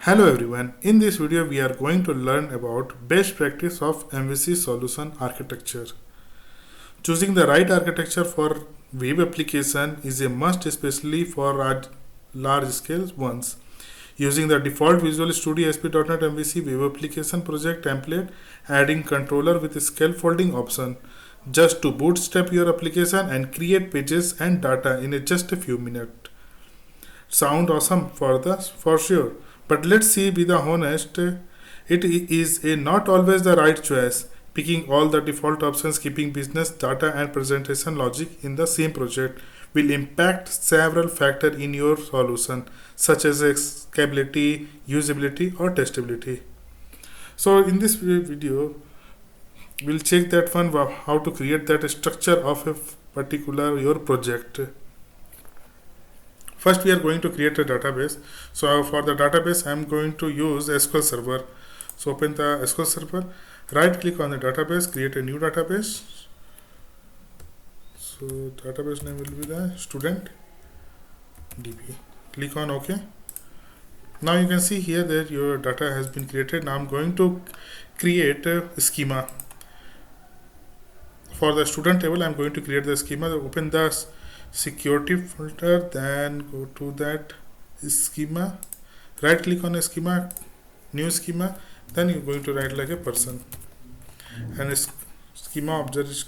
Hello everyone, in this video we are going to learn about best practice of MVC solution architecture. Choosing the right architecture for web application is a must, especially for large scale ones. Using the default Visual Studio ASP.NET MVC web application project template, adding controller with scaffolding option just to bootstrap your application and create pages and data in just a few minutes. Sound awesome for sure, but let's see, be the honest, it is not always the right choice. Picking all the default options, keeping business data and presentation logic in the same project will impact several factors in your solution, such as scalability, usability or testability. So in this video we'll check that one, how to create that structure of a particular your project. First, we are going to create a database. So for the database, I am going to use SQL Server. So open the SQL Server, right click on the database, create a new database. So database name will be the student DB. Click on OK. Now you can see here that your data has been created. Now I'm going to create a schema. For the student table, I'm going to create the schema. Open the security filter, then go to that schema, right click on a schema, new schema, then you're going to write like a person, and a schema object is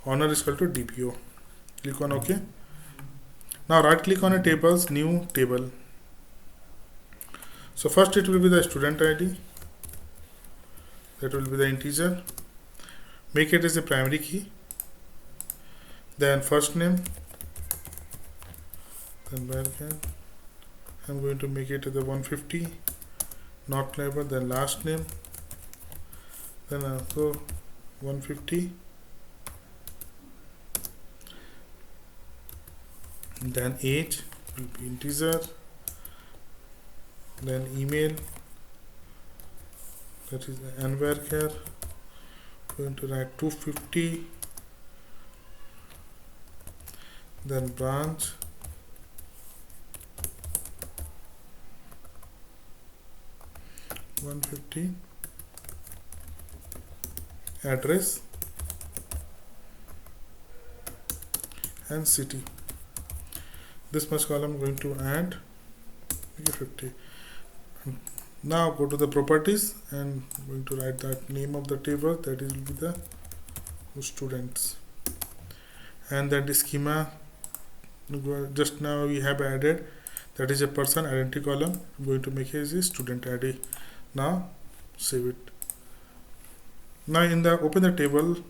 owner is equal to DPO. Click on OK. Now right click on a tables, new table. So first it will be the student ID, that will be the integer, make it as a primary key, then first name, then varchar. I'm going to make it the 150, not label, then last name, then also 150, then age will be integer, then email, that is varchar, going to write 250, then branch, (150), address and city. This much column going to add 50. Now go to the properties and going to write that name of the table, that is will be the students, and that the schema just now we have added, that is a person identity column. I'm going to make it as a student ID. Now save it. Now in the open the table,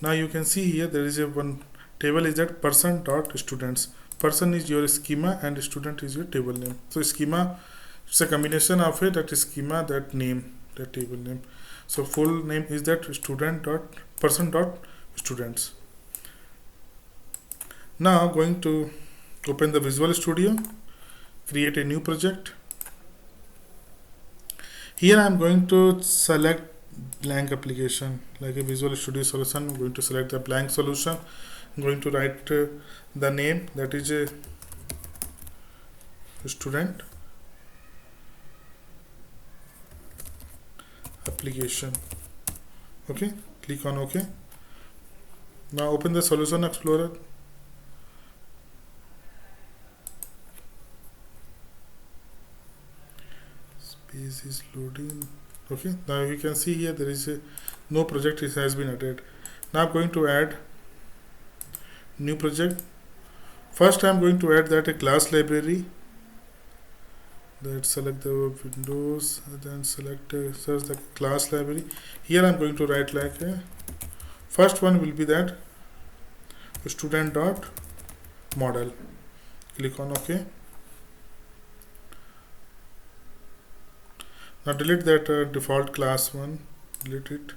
now you can see here there is a one table is that person dot students. Person is your schema and student is your table name. So schema, it's a combination of it, that is schema, that name, that table name. So full name is that student dot person dot students. Now going to open the Visual Studio, create a new project. Here I am going to select blank application, like a Visual Studio solution. I'm going to select the blank solution. I'm going to write the name, that is a student application. Okay, click on OK. Now open the Solution Explorer. Space is loading. Okay, now you can see here there is no project has been added. Now I'm going to add new project. First I'm going to add that a class library. That select the Windows, then select search the class library. Here I'm going to write like a first one will be that student dot model. Click on OK. Now delete that default class one, delete it.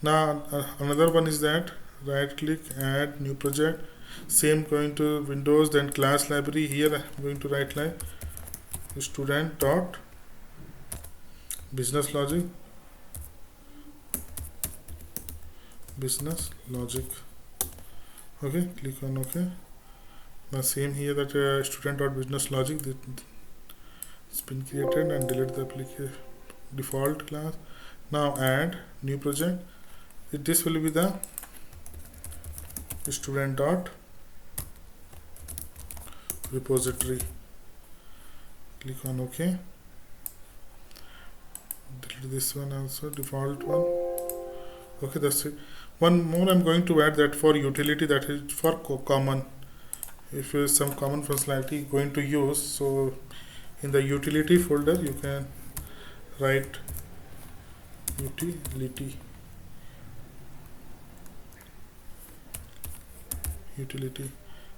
Now another one is that right click, add new project, same going to Windows, then class library. Here I'm going to write like student dot business logic, Okay, click on OK. Now same here that student.business logic, it's been created, and delete the application default class. Now add new project. This will be the student dot repository. Click on OK. Delete this one also, default one. Okay, that's it. One more I'm going to add, that for utility, that is for common. If you some common functionality going to use, so in the utility folder you can write utility.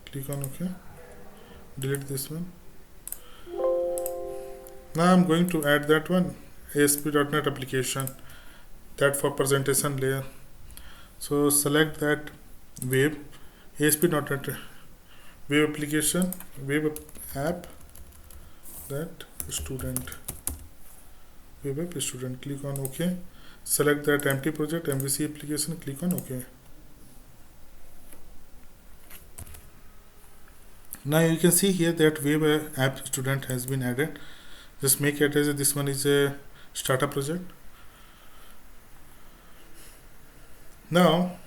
Click on OK. Delete this one. Now I'm going to add that one, ASP.NET application, that for presentation layer. So select that web, ASP.NET web application, web app, that student, web app student. Click on OK. Select that empty project, MVC application. Click on OK. Now you can see here that web app student has been added. Just make it as this one is a startup project. Now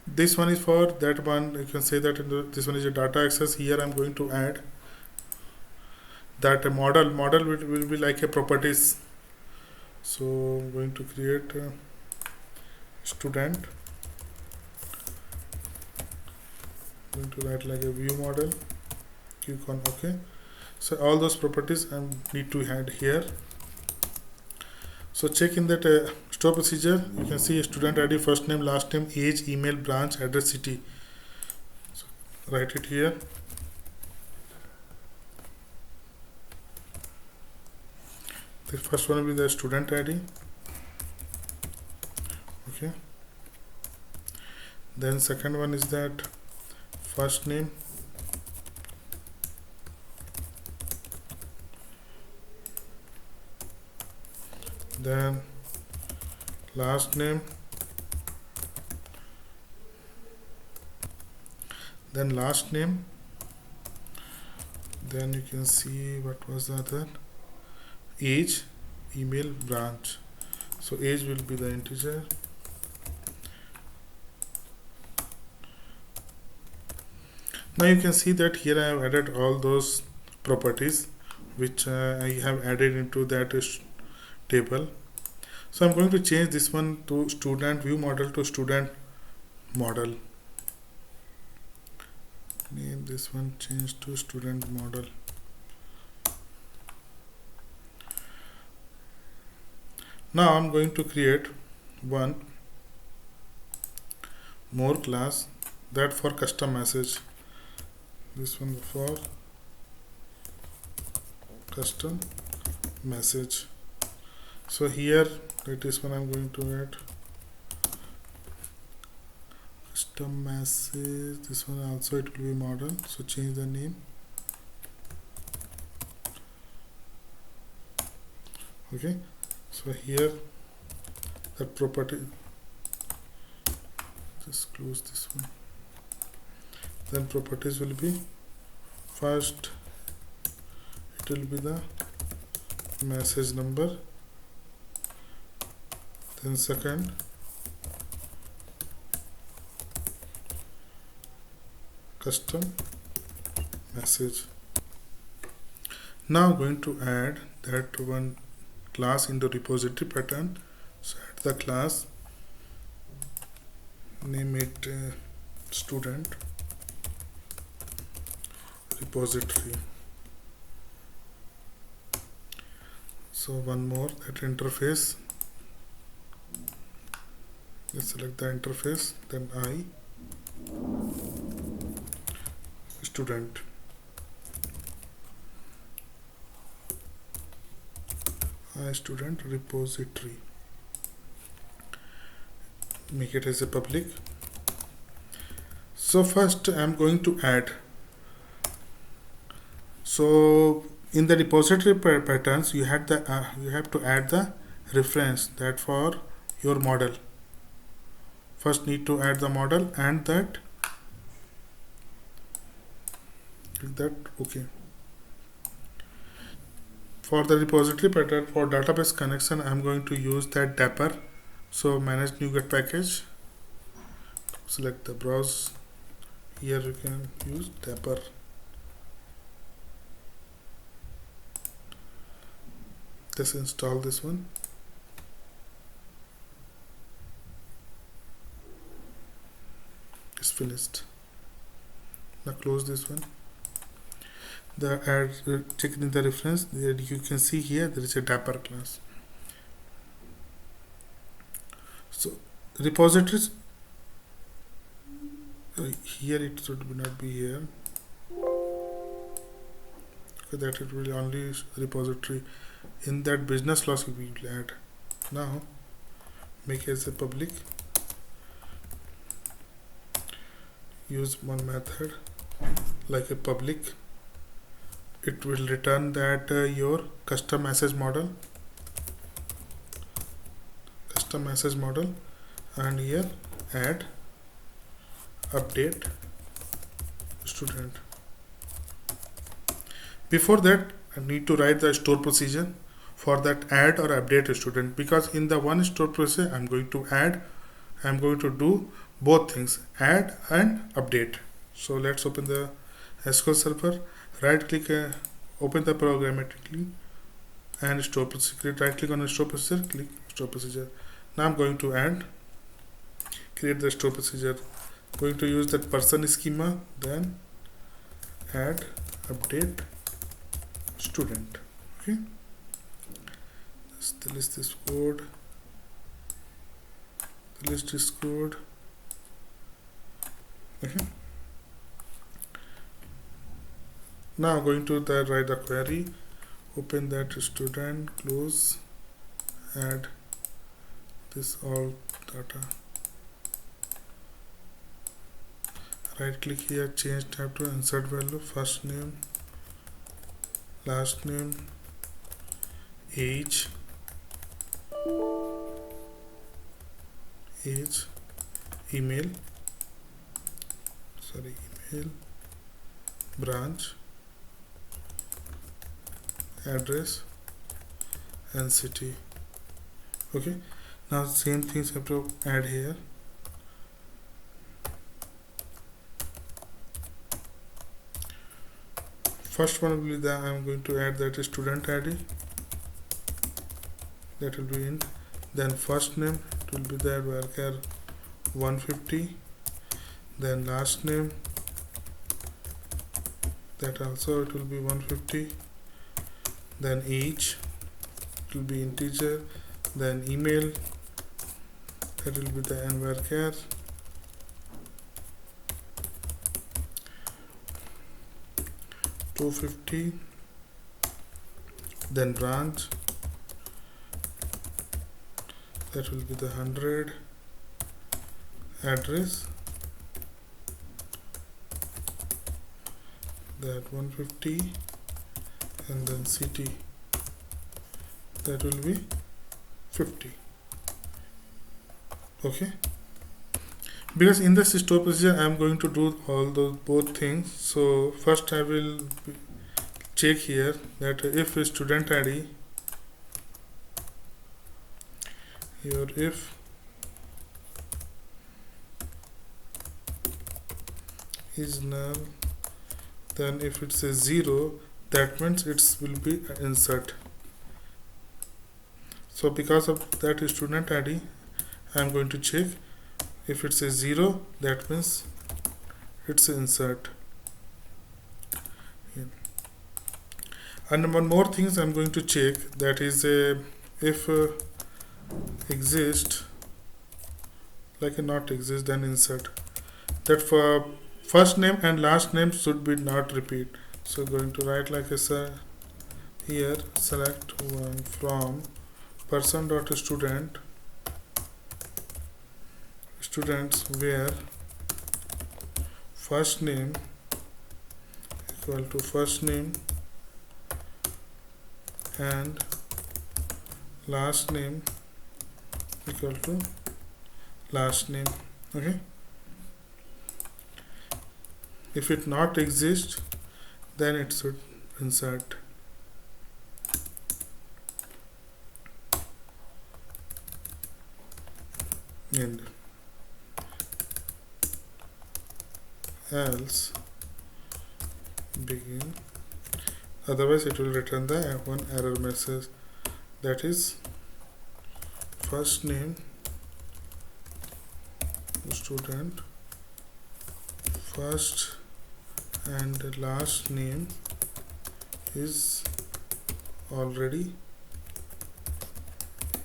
this one is for that one. You can say that this one is a data access. Here I'm going to add that a model will be like a properties. So I'm going to create a student. I'm going to write like a view model. Click on OK. So all those properties I need to add here. So check in that store procedure. You can see student ID, first name, last name, age, email, branch, address, city. So write it here. The first one will be the student ID. Okay. Then second one is that first name, then last name, then last name, then you can see what was the other, age, email, branch. So age will be the integer, now you can see that here I have added all those properties which I have added into that table. So I'm going to change this one to student view model to student model. Name this one, change to student model. Now I'm going to create one more class, that for custom message. This one for custom message. So here that is when I'm going to add custom message. This one also it will be model. So change the name. Okay. So here the property, just close this one. Then properties will be first, it will be the message number, then second custom message. Now I'm going to add that one class in the repository pattern. So add the class, name it student repository. So one more, that interface, let's select the interface, then student, student repository, make it as a public. So first I'm going to add, so in the repository patterns you have to add the reference, that for your model. First need to add the model and that click that OK. For the repository pattern for database connection, I'm going to use that Dapper. So manage NuGet package, select the browse. Here you can use Dapper. Just install this one. It's finished. Now close this one. The add checking the reference, there you can see here there is a Dapper class. So repositories, here it should not be here, because that it will only repository. In that business logic we will add. Now make it as a public. Use one method like a public. It will return that your custom message model, and here add update student. Before that, I need to write the store procedure for that add or update a student, because in the one store procedure I'm going to do both things, add and update. So let's open the SQL Server, right click, open the programmatically and store procedure. Right click on the store procedure, click store procedure. Now I'm going to create the store procedure. Going to use that person schema, then add update student. Okay, the list is code. Okay. Now going to write the query, open that student, close, add this all data. Right click here, change tab to insert value, first name, last name, age, email, branch, address and city. Okay, now same things have to add here. First one will be that I'm going to add that student ID, that will be in. Then first name, it will be there varchar 150. Then last name, that also it will be 150. Then age, it will be integer. Then email, that will be the varchar 250. Then branch, that will be the 100. Address, that 150, and then city, that will be 50. Okay, because in this store procedure I am going to do all those both things. So first I will check here that if student ID, here if is null, then if it says 0, that means it will be insert. So because of that student ID, I am going to check. If it says 0, that means it's insert. Here. And one more things I'm going to check, that is if exist, like a not exist, then insert. That for first name and last name should be not repeat. So going to write like a here, select one from person.student, students where first name equal to first name and last name equal to last name. Okay, if it not exist, then it should insert. And else begin, otherwise it will return the one error message, that is first name student, first and last name is already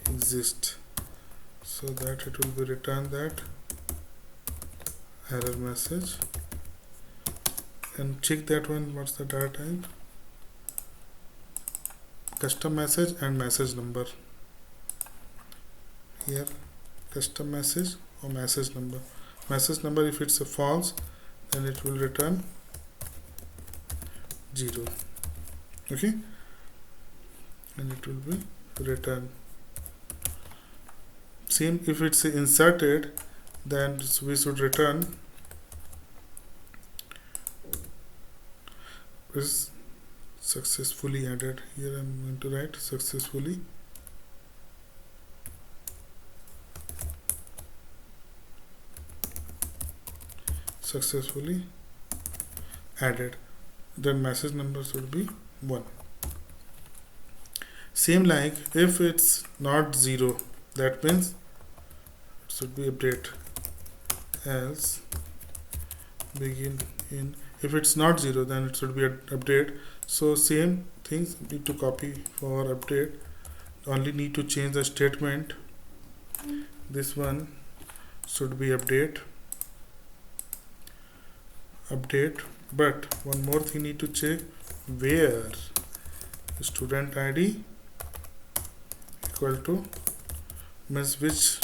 exist, so that it will be return that error message. And check that one, what's the data type, custom message and message number. Here custom message or message number. Message number, if it's a false, then it will return 0. Okay, and it will be returned. Same if it's inserted, then we should return is successfully added. Here I'm going to write successfully added. Then message number should be 1. Same like if it's not 0, that means it should be update, else begin in. If it's not 0, then it should be update. So same things need to copy for update, only need to change the statement. This one should be update, but one more thing need to check, where student ID equal to, means which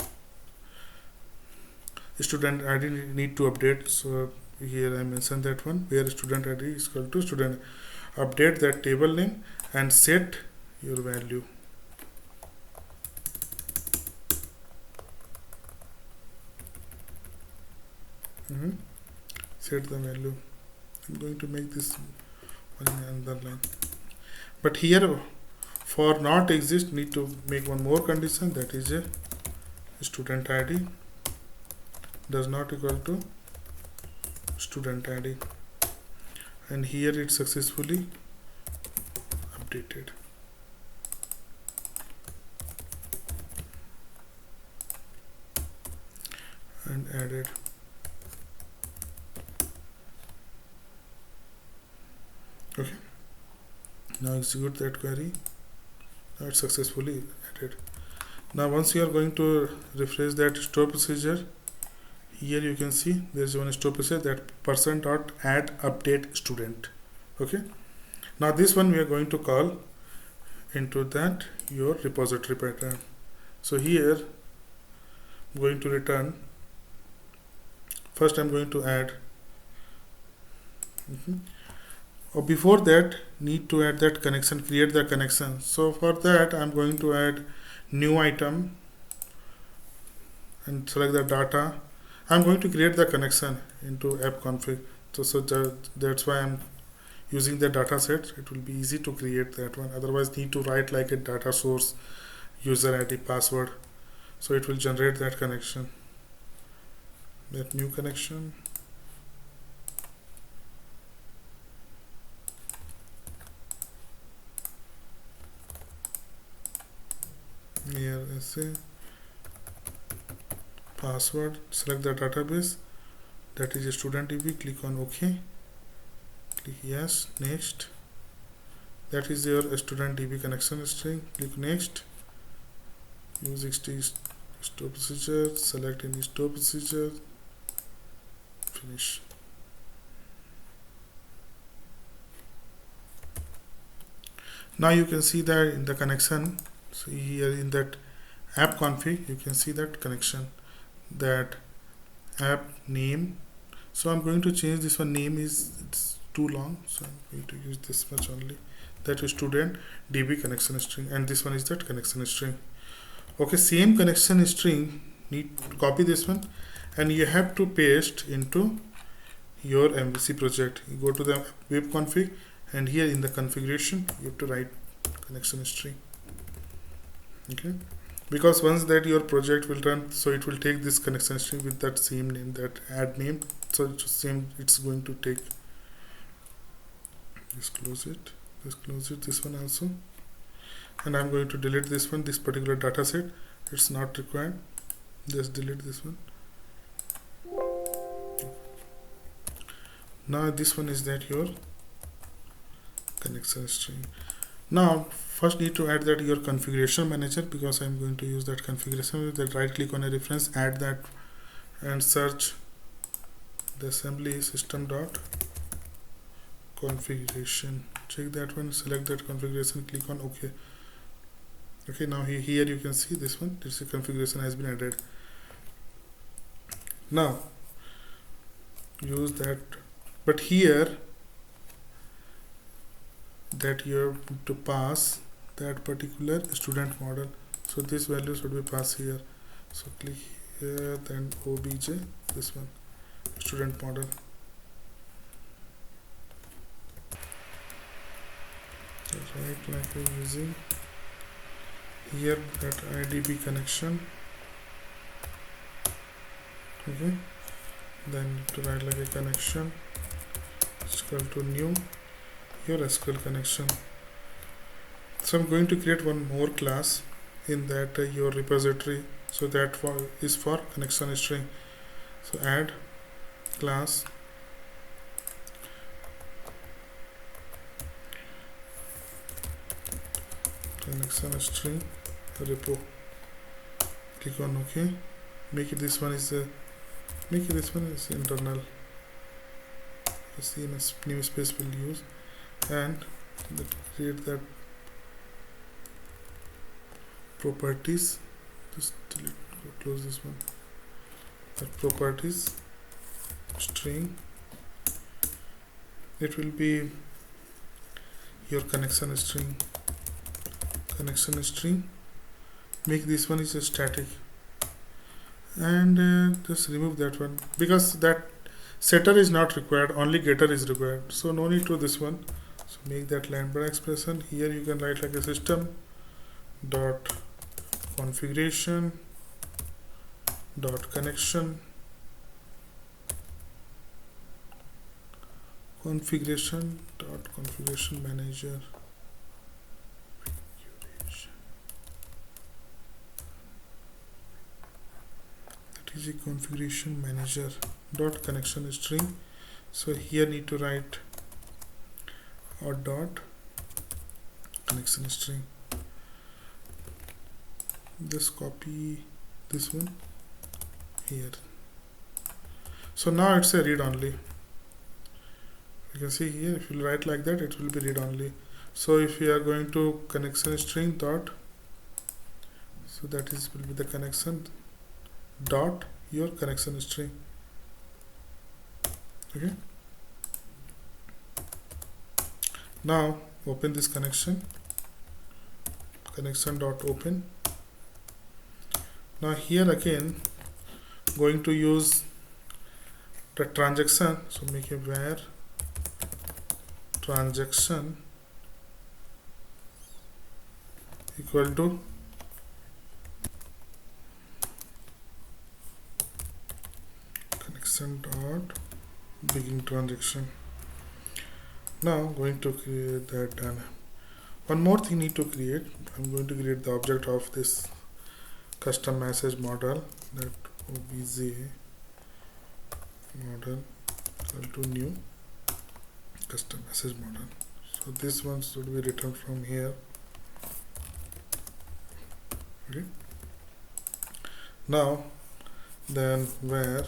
student ID need to update. So here I mentioned that one, where student ID is equal to student, update that table name and set your value. Set the value. I'm going to make this one in another line, but here for not exist need to make one more condition, that is a student ID does not equal to student ID, and here it's successfully updated. And added. Okay, now execute that query. Now it's successfully added. Now once you are going to refresh that store procedure, here you can see there's one store procedure, that person.add update student. Okay, now this one we are going to call into that your repository pattern. So here I'm going to return, first I'm going to add, or before that need to add that connection, create the connection. So for that I'm going to add new item and select the data. I'm going to create the connection into app config, so that's why I'm using the data set. It will be easy to create that one, otherwise need to write like a data source, user ID, password, so it will generate that connection, that new connection. Here is a password, select the database, that is a student DB, click on OK, click yes, next. That is your student DB connection string, click next. Use XT store procedure, select any store procedure, finish. Now you can see that in the connection, so here in that app config you can see that connection, that app name. So I'm going to change this one, name is it's too long, so I'm going to use this much only, that is student DB connection string, and this one is that connection string. Okay, same connection string, need to copy this one and you have to paste into your MVC project. You go to the web config and here in the configuration you have to write connection history. Okay, because once that your project will run, so it will take this connection history with that same name, that add name, so it's going to take. Just close it, this one also, and I'm going to delete this one, this particular data set, it's not required, just delete this one. Now this one is that your connection string. Now first need to add that your configuration manager, because I'm going to use that configuration. That right click on a reference, add that, and search the assembly system dot configuration. Check that one, select that configuration, click on OK. Okay, now here you can see this one, this configuration has been added. Now use that, but here that you have to pass that particular student model, so this value should be passed here. So click here, then obj, this one, student model. So right, like we're using here that IDB connection. Okay, then to write like a connection is equal to new your SQL connection. So I'm going to create one more class in that your repository, so that is for connection string. So add class connection string repo. Click on OK. Make it this one is internal. See, namespace will use, and create that properties. Just delete, close this one. That properties string. It will be your connection string. Connection string. Make this one is a static, and just remove that one, because that setter is not required, only getter is required, so no need to this one. So make that lambda expression. Here you can write like a system dot configuration dot connection configuration dot configuration manager. That is a configuration manager dot connection string. So here need to write or dot connection string. Just copy this one here. So now it's a read only. You can see here, if you write like that, it will be read only. So if we are going to connection string dot, so that is will be the connection dot your connection string. Okay, now open this connection dot open. Now here again going to use the transaction, so make a where transaction equal to connection dot begin transaction. Now going to create that, one more thing need to create. I'm going to create the object of this custom message model, that obj model equal to new custom message model. So this one should be written from here. Okay, now then where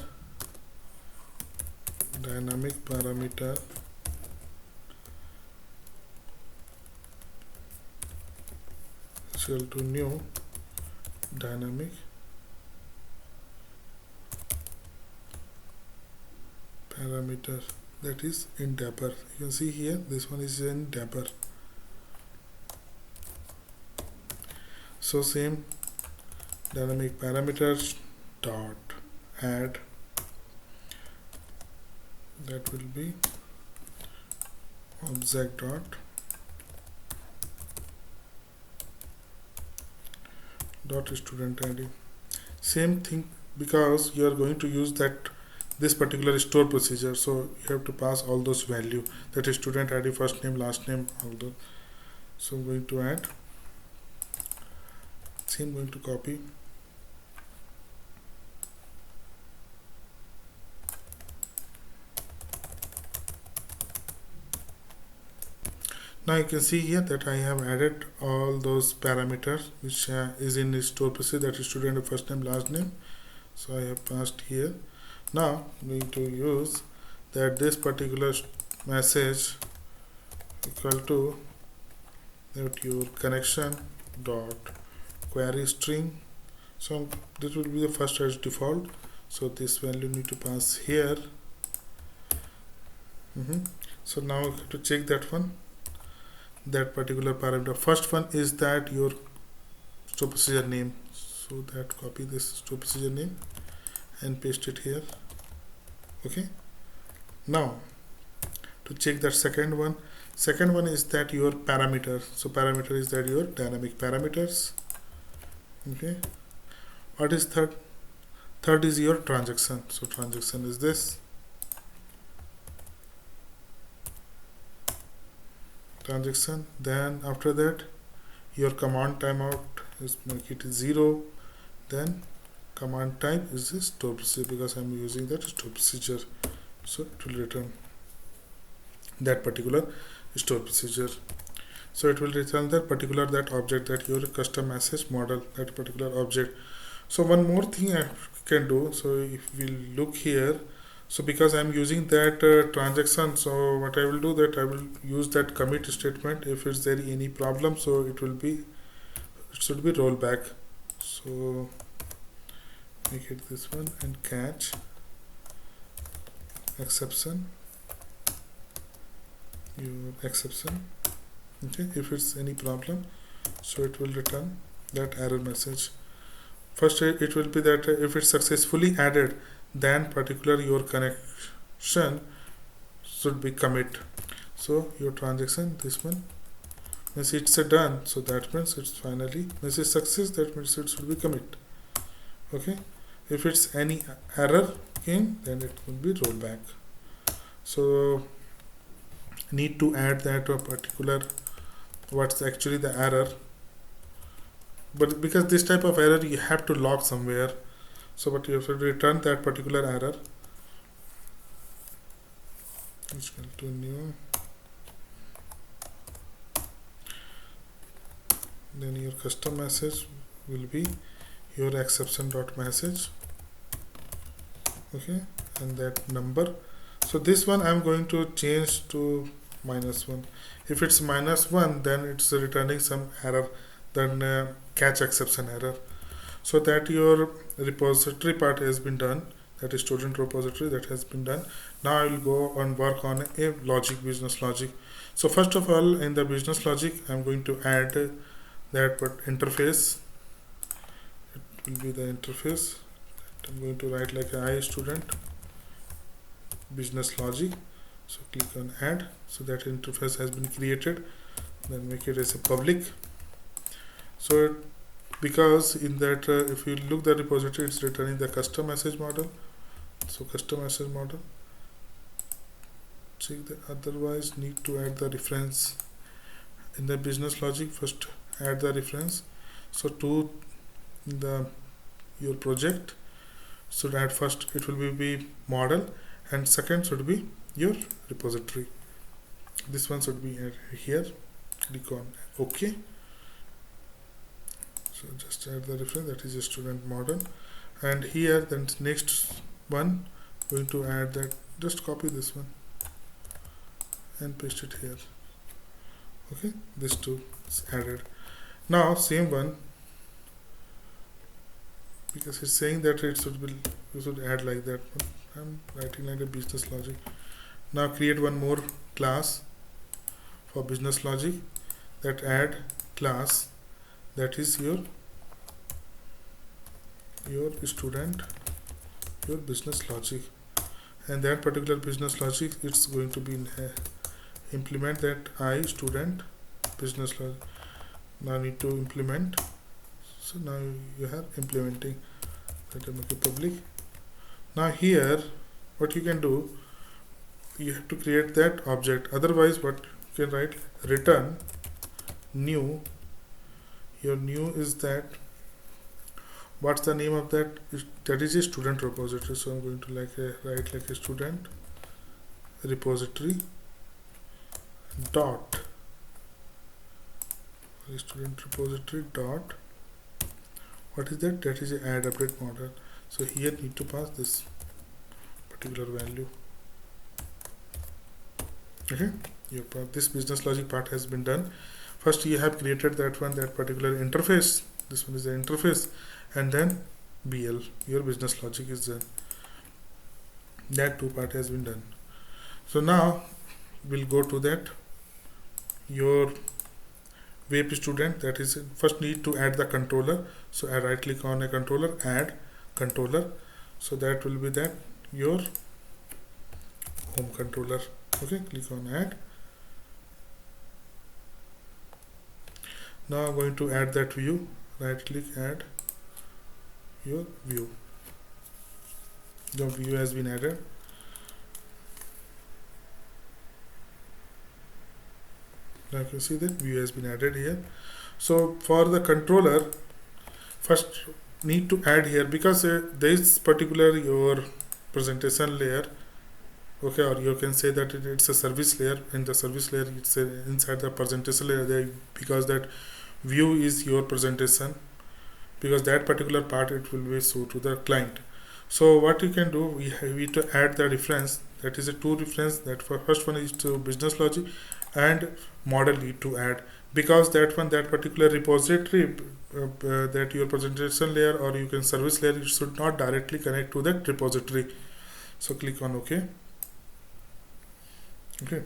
dynamic parameter is equal to new dynamic parameter, that is in Dapper. You can see here this one is in Dapper. So same dynamic parameters dot add, that will be object dot student id. Same thing, because you are going to use that this particular store procedure, so you have to pass all those value, that is student id, first name, last name, all those. So I'm going to add, same, going to copy, now you can see here that I have added all those parameters which is in the store procedure, that is student first name, last name. So I have passed here. Now I'm going to use that this particular message equal to that your connection dot query string. So this will be the first as default, so this value need to pass here. So now you have to check that one, that particular parameter. First one is that your store procedure name, so that copy this store procedure name and paste it here. Okay, now to check that second one is that your parameter, so parameter is that your dynamic parameters. Okay, what is third is your transaction, so transaction is this transaction. Then after that your command timeout is, make it 0. Then command type is this store procedure, because I'm using that store procedure, so it will return that particular store procedure. So it will return that particular, that object, that your custom message model, that particular object. So one more thing I can do, so if we look here, so because I'm using that transaction, so what I will do, that I will use that commit statement. If it's there any problem, so it should be rollback. So make it this one and catch exception, your exception. Okay, if it's any problem, so it will return that error message. First it will be that if it's successfully added, then particular your connection should be commit. So your transaction, this one means it's a done, so that means it's finally, this is success, that means it should be commit. Okay, if it's any error came, then it will be rollback. So need to add that a particular, what's actually the error, but because this type of error you have to log somewhere, so but you have to return that particular error, which will to new, then your custom message will be your exception dot message. Okay, and that number, so this one I'm going to change to -1. If it's -1, then it's returning some error, then catch exception error. So that your repository part has been done, that is student repository, that has been done. Now I will go and work on a logic, business logic. So first of all, in the business logic, I'm going to add that interface. It will be the interface. I'm going to write like I student business logic. So click on add, so that interface has been created. Then make it as a public. So because in that if you look the repository, it's returning the custom message model. So custom message model, check the, otherwise need to add the reference in the business logic. First add the reference, so to the your project should add, first it will be model, and second should be your repository. This one should be here. Click on OK. So just add the reference, that is a student model, and here then next one going to add that, just copy this one and paste it here. Okay, this two is added. Now same one, because it's saying that it should be, you should add like that, but I'm writing like a business logic. Now create one more class for business logic, that add class, that is your student, your business logic, and that particular business logic, it's going to be in implement that I student business logic. Now I need to implement. So now you are implementing. Let me make it public. Now here, what you can do, you have to create that object. Otherwise, what you can write, return new. Your new is that. What's the name of that? That is a student repository. So I'm going to write like a student repository dot student repository dot. What is that? That is a add update model. So here need to pass this particular value. Okay, this business logic part has been done. First you have created that particular interface. This one is the interface, and then BL, your business logic is done. That two part has been done. So now we'll go to that your web student. That is, first need to add the controller. So I right click on a controller, add controller. So that will be that your home controller. Okay, click on add. Now I'm going to add that view. Right click, add your view. The view has been added. Now you can see that view has been added here. So for the controller, first need to add here, because this particular your presentation layer, okay, or you can say that it's a service layer. In the service layer, it's inside the presentation layer there, because that view is your presentation, because that particular part it will be shown to the client. So what you can do, we have to add the reference. That is a two reference. That for first one is to business logic and model need to add, because that particular repository that your presentation layer or you can service layer, it should not directly connect to that repository. So click on OK. Okay.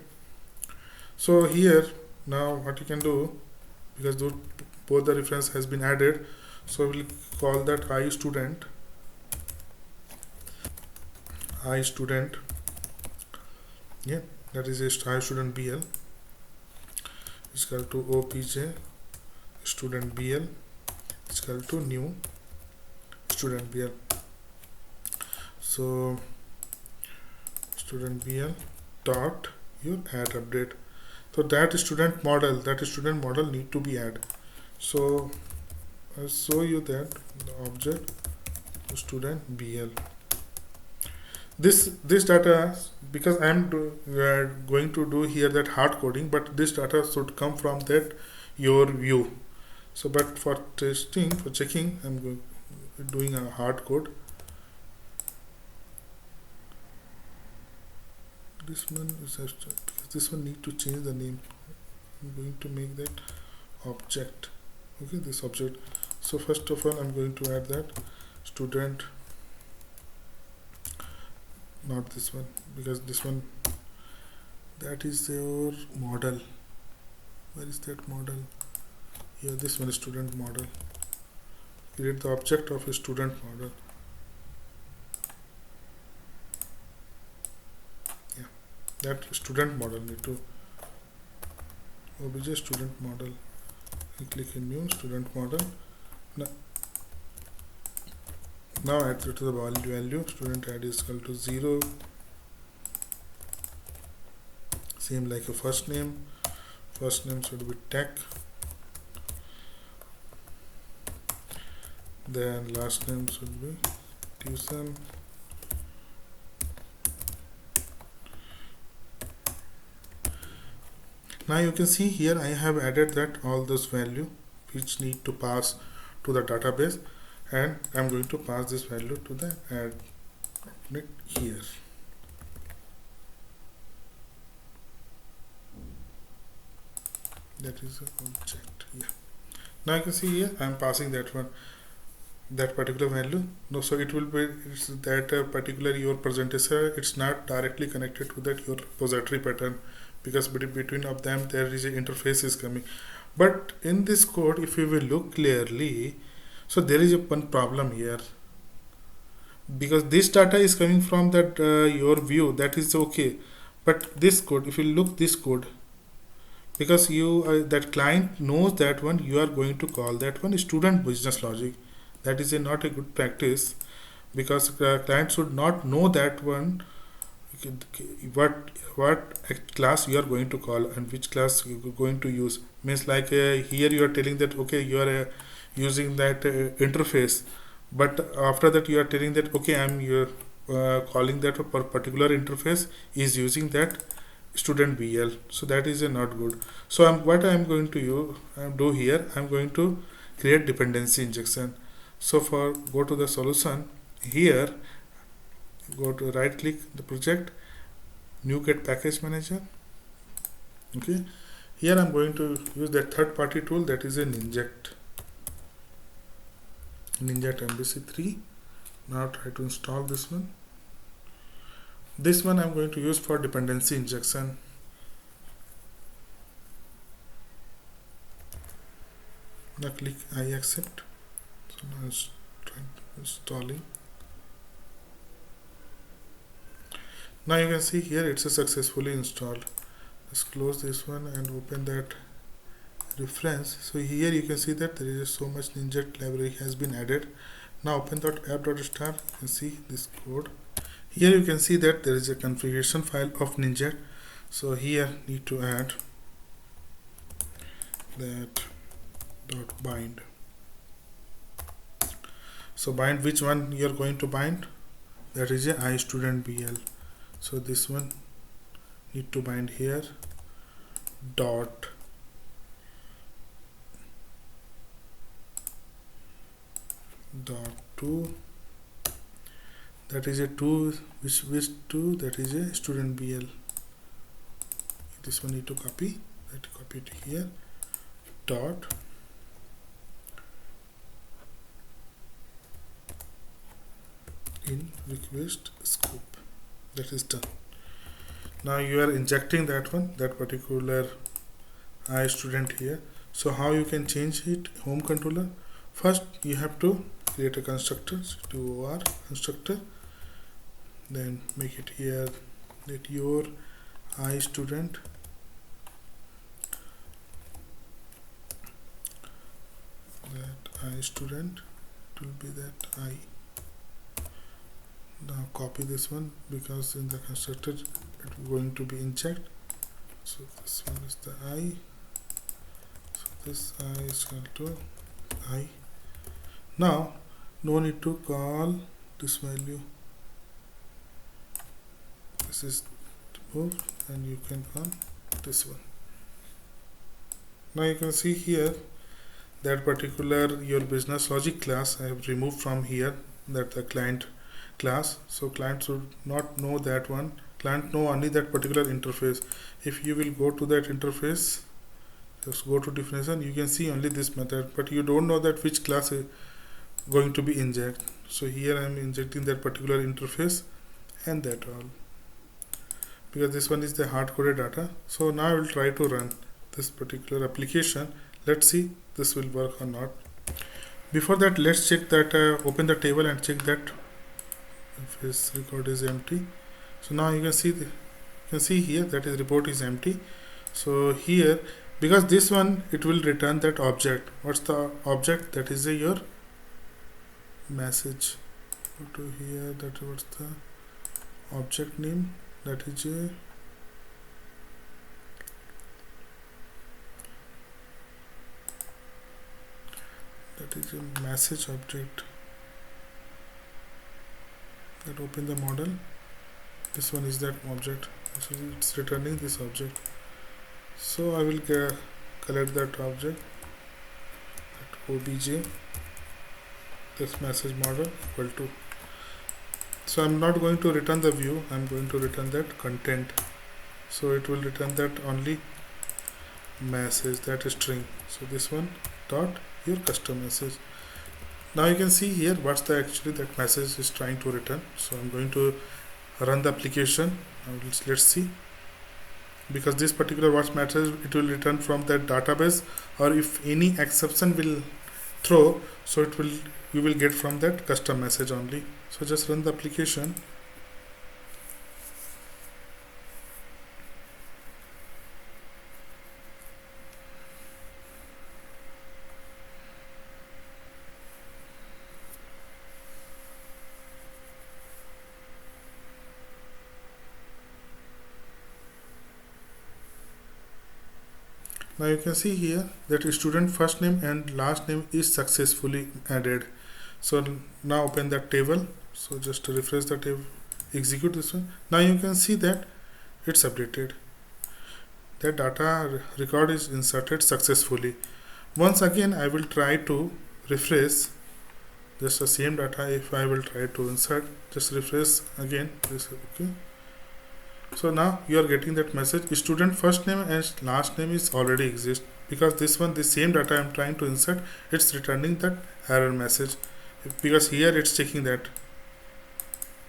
So here now what you can do, because both the reference has been added, so we'll call that I student yeah, that is a I student BL is equal to OPJ student BL is equal to new student BL. So student BL dot your add update. So that student model need to be add. So I'll show you that the object student BL. This data, because I'm going to do here that hard coding, but this data should come from that your view. So but for testing, for checking, I'm doing a hard code. This one is this one need to change the name. I'm going to make that object. Okay, this object. So first of all, I'm going to add that student, not this one, because this one, that is your model. Where is that model? Here, this one is student model. Create the object of a student model. Yeah, that student model need to obj student model. And click in new student model. Now add to the value student add is equal to 0. Same like a first name. First name should be tech. Then last name should be tuition. Now you can see here I have added that all those value which need to pass to the database, and I'm going to pass this value to the add here. That is an object. Yeah. Now you can see here I'm passing that one, that particular value. No, so it will be that particular your presentation. It's not directly connected to that your repository pattern, because between of them there is a interface is coming. But in this code, if you will look clearly, so there is one problem here, because this data is coming from that your view, that is okay, But this code, if you look this code, because you that client knows that one, you are going to call that one student business logic. That is not a good practice, because client should not know that one what class you are going to call and which class you are going to use. Means like here you are telling that okay, you are using that interface, but after that you are telling that okay, I'm your calling that a particular interface is using that student BL. So that is not good. So what I'm going to do here, I'm going to create dependency injection. So for go to the solution here, go to right click the project, new get package manager. Okay, here I'm going to use that third party tool, that is a Ninject MVC 3. Now try to install this one. This one I'm going to use for dependency injection. Now click I accept. So now it's trying to installing. Now you can see here it's a successfully installed. Let's close this one and open that reference. So here you can see that there is so much Ninject library has been added. Now open that app.star. You can see this code. Here you can see that there is a configuration file of Ninject. So here need to add that dot bind. So bind, which one you are going to bind? That is a iStudentBL. So this one need to bind here dot two. That is a 2, which 2, that is a student BL. This one need to copy, that copy it here, dot in request scope. That is done. Now you are injecting that one, that particular iStudent here. So how you can change it? Home controller. First you have to create a constructor, to OR constructor. Then make it here that your iStudent it will be that I. Now copy this one, because in the constructor it's going to be inject. So this one is the I. So this I is equal to I. Now no need to call this value. This is removed and you can call this one. Now you can see here that particular your business logic class I have removed from here, that the client class. So client should not know that one. Client know only that particular interface. If you will go to that interface, just go to definition, you can see only this method, but you don't know that which class is going to be inject. So here I am injecting that particular interface and that all, because this one is the hard-coded data. So now I will try to run this particular application. Let's see this will work or not. Before that, let's check that open the table and check that if this record is empty. So now you can see here that is report is empty. So here, because this one it will return that object. What's the object? That is your message. Go to here, that what's the object name? That is a message object. That open the model. This one is that object. So it's returning this object. So I will collect that object, that obj, this message model equal to. So I'm not going to return the view, I'm going to return that content. So it will return that only message, that is string. So this one dot your custom message. Now you can see here what's the actually that message is trying to return. So I'm going to run the application. Let's see, because this particular what matters, it will return from that database, or if any exception will throw, so it will, you will get from that custom message only. So just run the application. Now you can see here that student first name and last name is successfully added. So now open that table. So just to refresh the table, execute this one. Now you can see that it's updated. That data record is inserted successfully. Once again I will try to refresh just the same data. If I will try to insert, just refresh again this. Okay, so now you are getting that message student first name and last name is already exist, because this one, the same data I am trying to insert, it's returning that error message, because here it's checking that.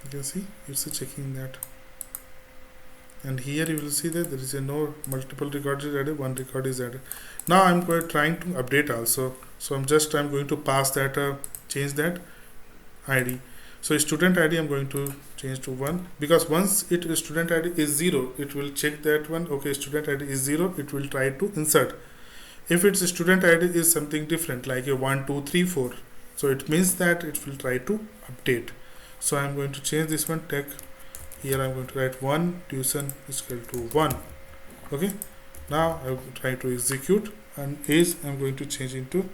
You can see it's checking that, and here you will see that there is a no multiple records is added, one record is added. Now I'm trying to update also, so I'm going to pass that change that ID. So student ID I'm going to change to 1, because once student ID is 0, it will check that one. Okay, student ID is 0, it will try to insert. If its student ID is something different like a 1 2 3 4, so it means that it will try to update. So I'm going to change this one. Tech here I'm going to write 1 tuition is equal to 1. Okay, now I will try to execute, and age I'm going to change into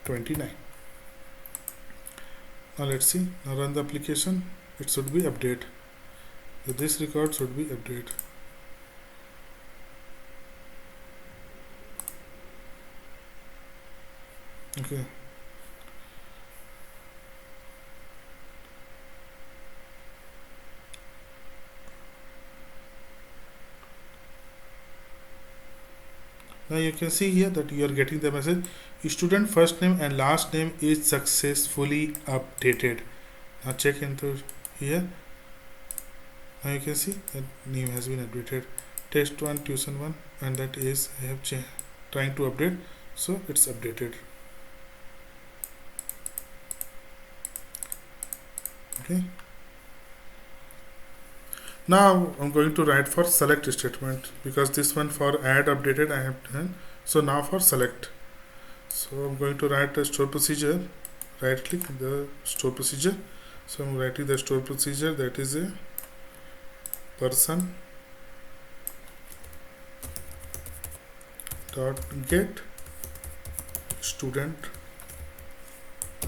29. Now let's see. Now run the application. It should be update. So this record should be update. Okay. Now you can see here that you are getting the message student first name and last name is successfully updated. Now check into here. Now you can see that name has been updated, test 1 tuition 1, and that is I have trying to update, so it's updated. Okay, now I'm going to write for select statement, because this one for add updated I have done. So now for select, so I'm going to write a store procedure. Right click the store procedure. So I'm writing the store procedure, that is a person dot get student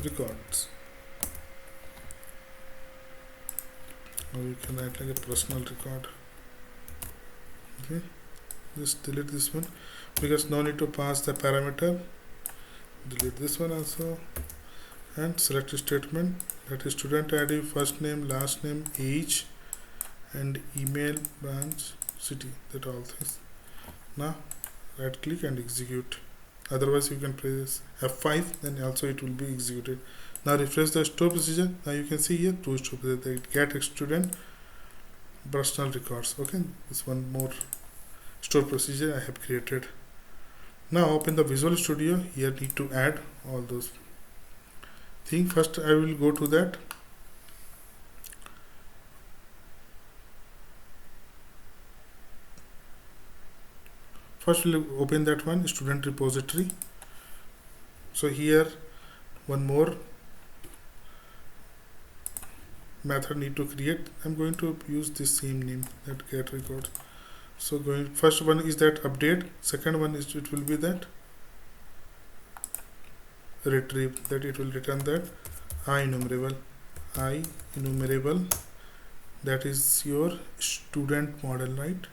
records. Or you can write like a personal record. Okay, just delete this one, because no need to pass the parameter. Delete this one also, and select statement, that is student ID, first name, last name, age, and email, branch, city, that all things. Now right click and execute. Otherwise you can press F5, then also it will be executed. Now refresh the store procedure. Now you can see here two store procedure, get student personal records. Okay, this one more store procedure I have created. Now open the Visual Studio. Here need to add all those things. First I will go to that. First we'll open that one, student repository. So here one more method need to create. I'm going to use the same name, that get record. So first one is that update, second one is it will be that retrieve, that it will return that enumerable, that is your student model, right?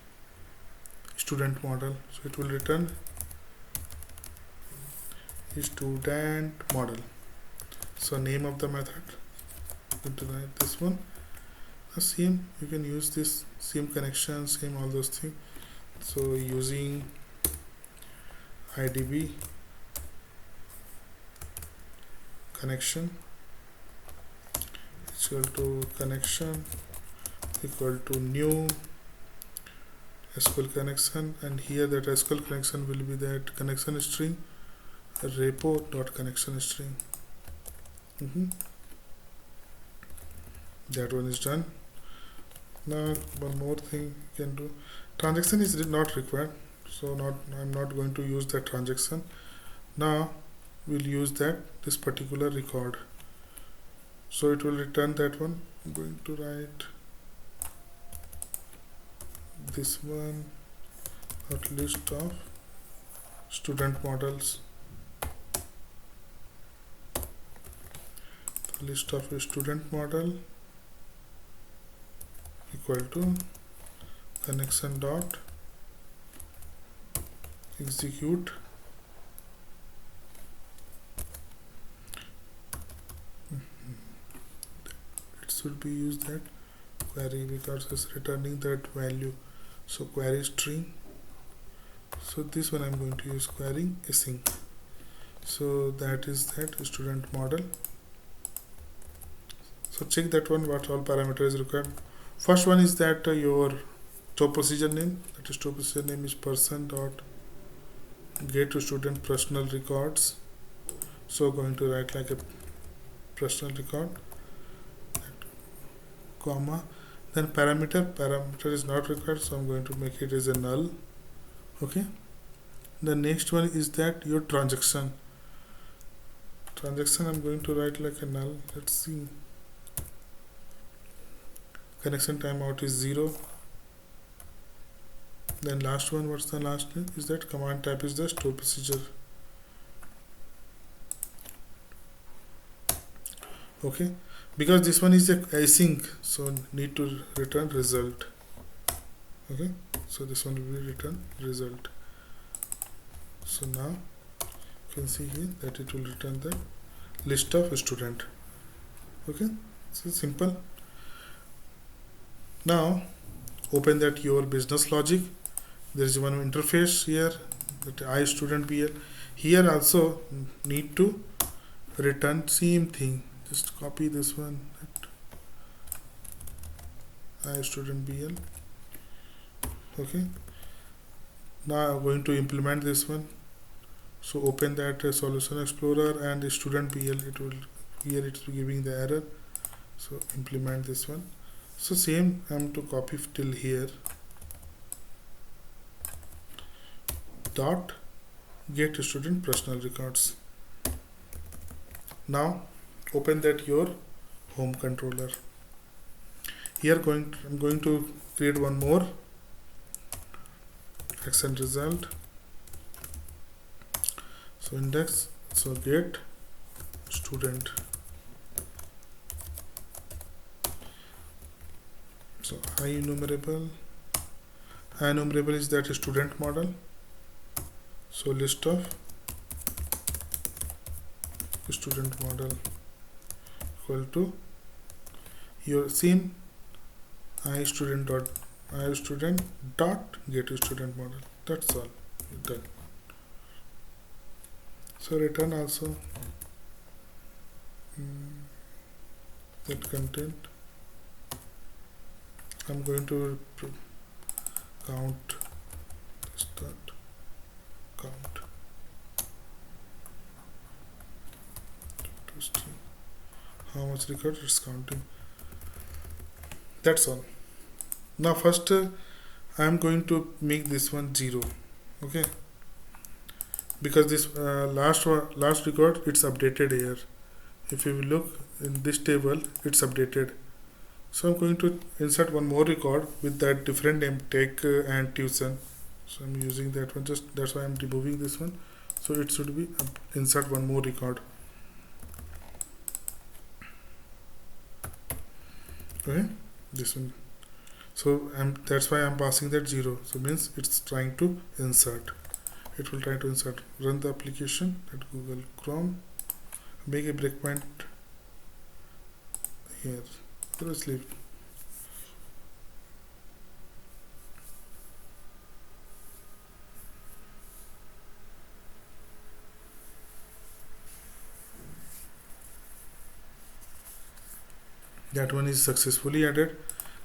Student model, so it will return student model. So name of the method, going to write this one. The same, you can use this same connection, same all those things. So using IDB connection equal to connection equal to new SQL connection, and here that SQL connection will be that connection string repo dot connection string. That one is done. Now one more thing you can do, transaction is not required, so I'm not going to use that transaction. Now we'll use that this particular record, so it will return that one. I'm going to write this one, not list of student models, the list of a student model equal to connection dot execute it should be used that query because it's returning that value, so query string. So this one I'm going to use query async. So that is that student model. So check that one what all parameters is required. First one is that your top procedure name, that is top procedure name is person dot get to student personal records. So going to write like a personal record, comma, then parameter is not required, so I'm going to make it as a null. Okay, the next one is that your transaction I'm going to write like a null. Let's see, connection timeout is 0. Then last one, what's the last name is that command type is the store procedure. Okay, because this one is a async, so need to return result. Okay, so this one will be return result. So now you can see here that it will return the list of student. Okay, so simple. Now open that your business logic. There is one interface here, that I student BL. Here also need to return same thing. Just copy this one, I student BL. Okay, now I'm going to implement this one. So open that solution explorer and the student BL. It will here it's giving the error. So implement this one. So same I'm to copy till here. Dot get student personal records. Now open that your home controller. Here I'm going to create one more action result. So index, so get student. So enumerable is that student model. So list of student model equal to your same student dot get student model. That's all, done. So return also that content. I'm going to count start count to see how much record it's counting. That's all. Now first I'm going to make this one 0. Okay, because this last record it's updated here. If you look in this table, it's updated. So I'm going to insert one more record with that different name, tech and tuition. So I'm using that one, just that's why I'm removing this one. So it should be insert one more record. Okay, this one. So that's why I'm passing that 0. So means it's trying to insert. It will try to insert. Run the application at Google Chrome. Make a breakpoint here. Let's leave. That one is successfully added.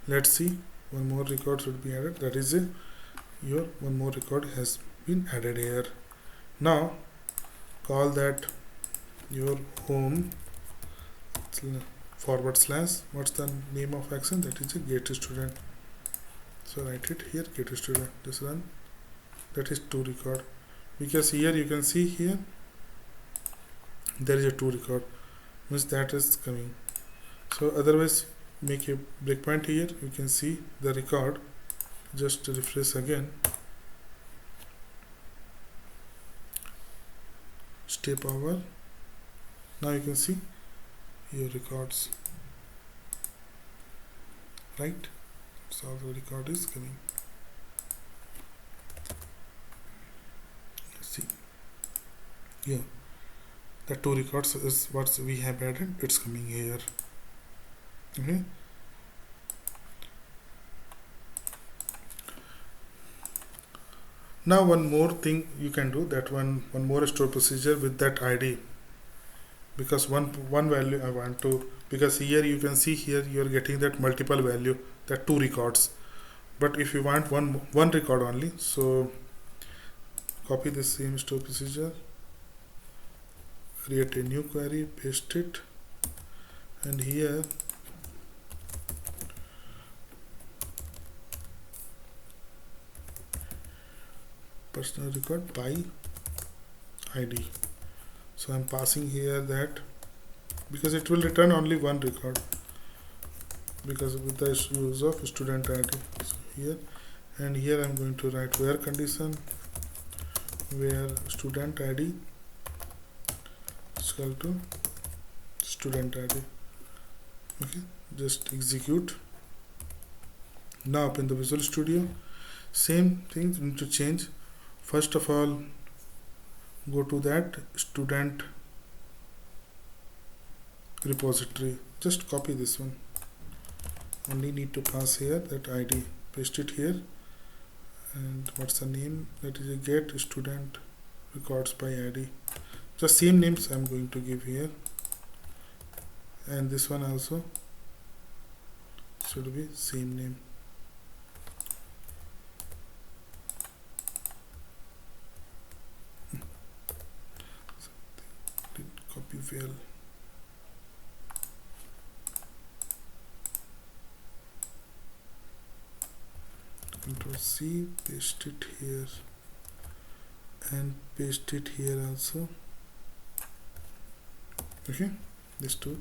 Let's see, one more record should be added. That is your one more record has been added here. Now call that your home / what's the name of action, that is a get student. So write it here, get student. This run, that is 2 record, because here you can see here there is a 2 record, means that is coming. So otherwise make a breakpoint here. You can see the record. Just refresh again. step over. Now you can see your records, right? So the record is coming. See here, the two records is what we have added. It's coming here. Okay. Now one more thing you can do, that one more store procedure with that ID, because one value I want to, because here you can see here you are getting that multiple value, that two records, but if you want one record only, so copy the same store procedure, create a new query, paste it, and here personal record by ID. So I'm passing here that, because it will return only one record because with the use of student ID. So here and here I'm going to write where condition, where student ID is equal to student ID. Okay, just execute. Now open the Visual Studio. Same thing you need to change. First of all, go to that student repository. Just copy this one. Only need to pass here that ID. Paste it here. And what's the name? That is a get student records by ID. The same names I'm going to give here. And this one also should be same name. Copy well. Control C, paste it here and paste it here also. Okay, these two.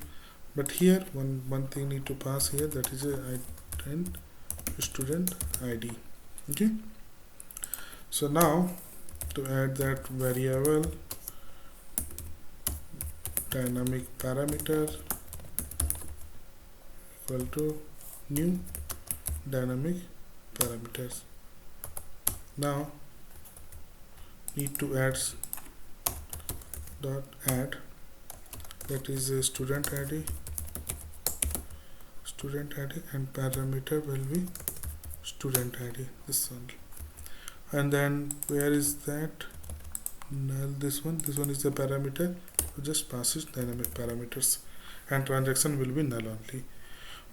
But here one thing need to pass here, that is a student ID. Okay. So now to add that variable dynamic parameter equal to new dynamic parameters. Now need to add dot add, that is a student ID and parameter will be student ID, this one. And then where is that null? This one is the parameter. So just pass it dynamic parameters and transaction will be null only.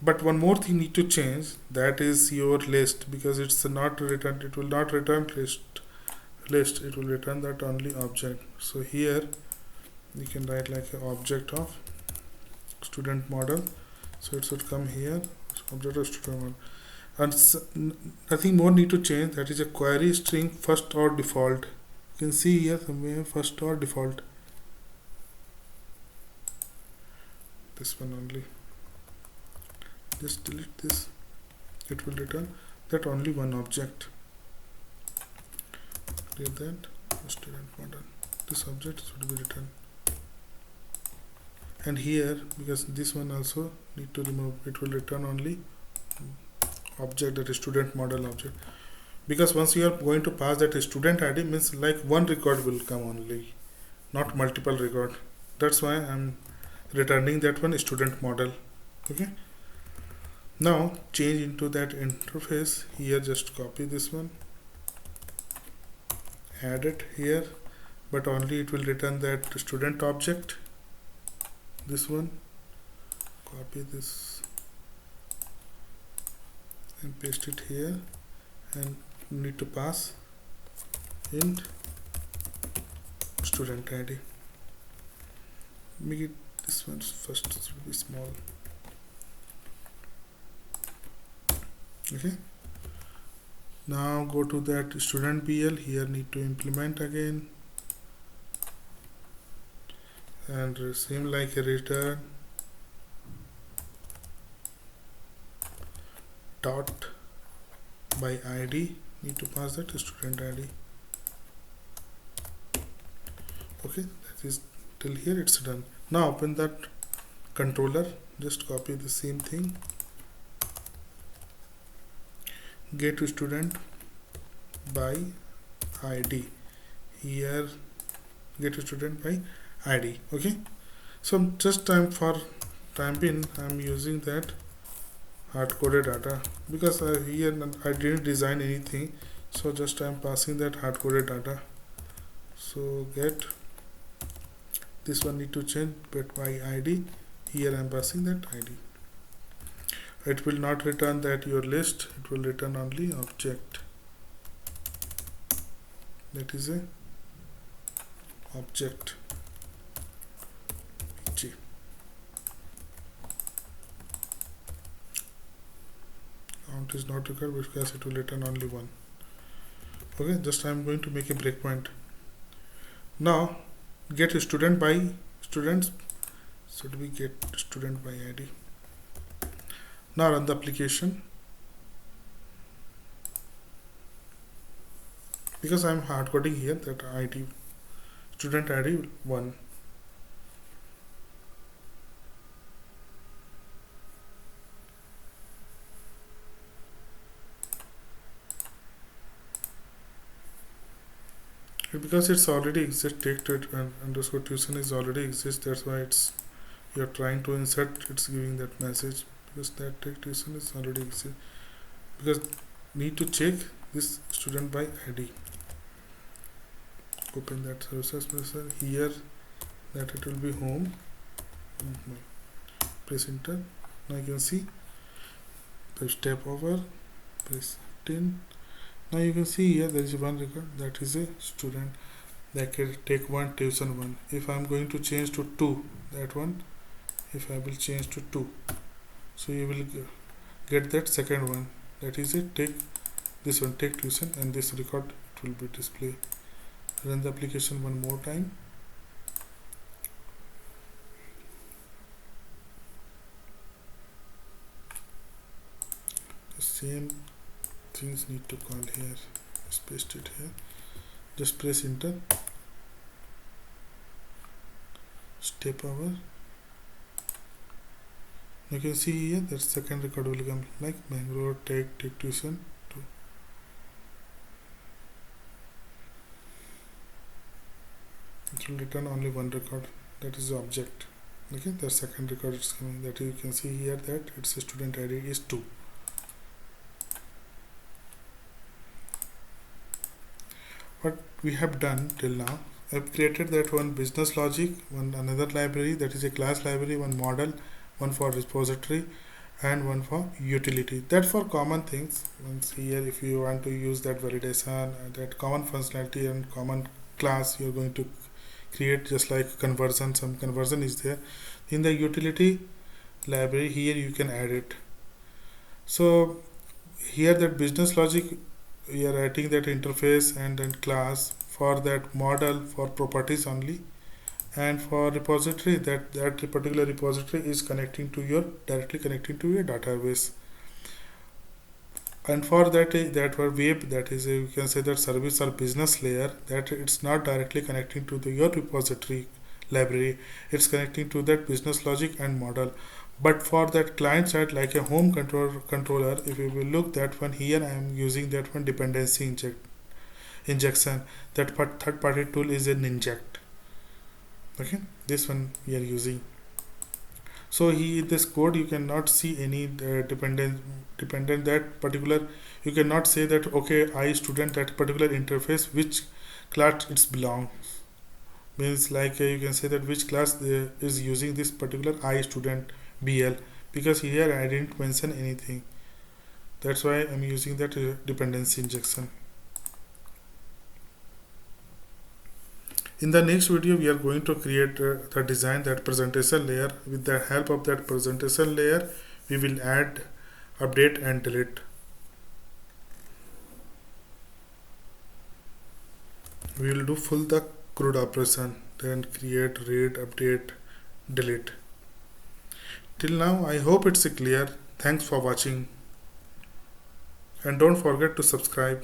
But one more thing need to change, that is your list, because it's not returned, it will not return list, it will return that only object. So here you can write like an object of student model, so it should come here, object of student model. And nothing more need to change, that is a query string first or default. You can see here somewhere first or default, this one only. Just delete this, it will return that only one object. Clear that student model, this object should be returned. And here, because this one also need to remove, it will return only object, that is student model object, because once you are going to pass that student ID, means like one record will come only, not multiple record. That's why I'm returning that one student model. Okay. Now change into that interface here, just copy this one, add it here, but only it will return that student object. This one, copy this and paste it here, and need to pass in student ID. Make it this one first, it will be small. Okay. Now go to that student BL, here need to implement again, and same like a return dot by ID, need to pass that student ID. Okay, this till here it's done. Now open that controller, just copy the same thing, get student by id. Here get student by id. Okay, so just time being I'm using that hard-coded data because here I didn't design anything, so just I'm passing that hard-coded data. So get this one need to change, but by id, here I'm passing that id. It will not return that your list, it will return only object. That is a object G. Count is not required because it will return only 1. Okay, just I am going to make a breakpoint. Now get a student by students. Should we get student by id? Now run the application. Because I am hard coding here that id student id 1. Because it's already exists, take to it and underscore tuition is already exists, that's why it's you're trying to insert, it's giving that message because that take tuition is already exists. Because need to check this student by id. Open that services manager here, that it will be home. Press enter. Now you can see the step over, press 10. Now you can see here there is one record, that is a student that can take 1 tuition 1. If I am going to change to 2, that one, if I will change to 2, so you will get that second one, that is it, take this one, take tuition, and this record it will be displayed. Run the application one more time. The same things need to call here, just paste it here, just press enter, step over. You can see here that second record will come like Bangalore take tuition 2. It will return only one record, that is the object. Okay, the second record is coming, that you can see here that its student id is 2. What we have done till now, I've created that one business logic, one another library, that is a class library, one model, one for repository, and one for utility. That for common things. Once here, if you want to use that validation, that common functionality and common class, you're going to create just like conversion. Some conversion is there in the utility library. Here you can add it. So here that business logic, we are writing that interface and then class for that model for properties only, and for repository that particular repository is connecting to your directly connecting to your database. And for that for web, that is you can say that service or business layer, that it's not directly connecting to your repository library, it's connecting to that business logic and model. But for that client side, like a home controller, if you will look that one here, I am using that one dependency injection. That third party tool is a Ninject. Okay, this one we are using. So this code you cannot see any dependent that particular, you cannot say that okay I student that particular interface which class it's belongs, means like you can say that which class is using this particular I student BL, because here I didn't mention anything, that's why I'm using that dependency injection. In the next video, we are going to create the design that presentation layer. With the help of that presentation layer, we will add, update and delete. We will do full the CRUD operation, then create, read, update, delete. Till now, I hope it's clear. Thanks for watching. And don't forget to subscribe.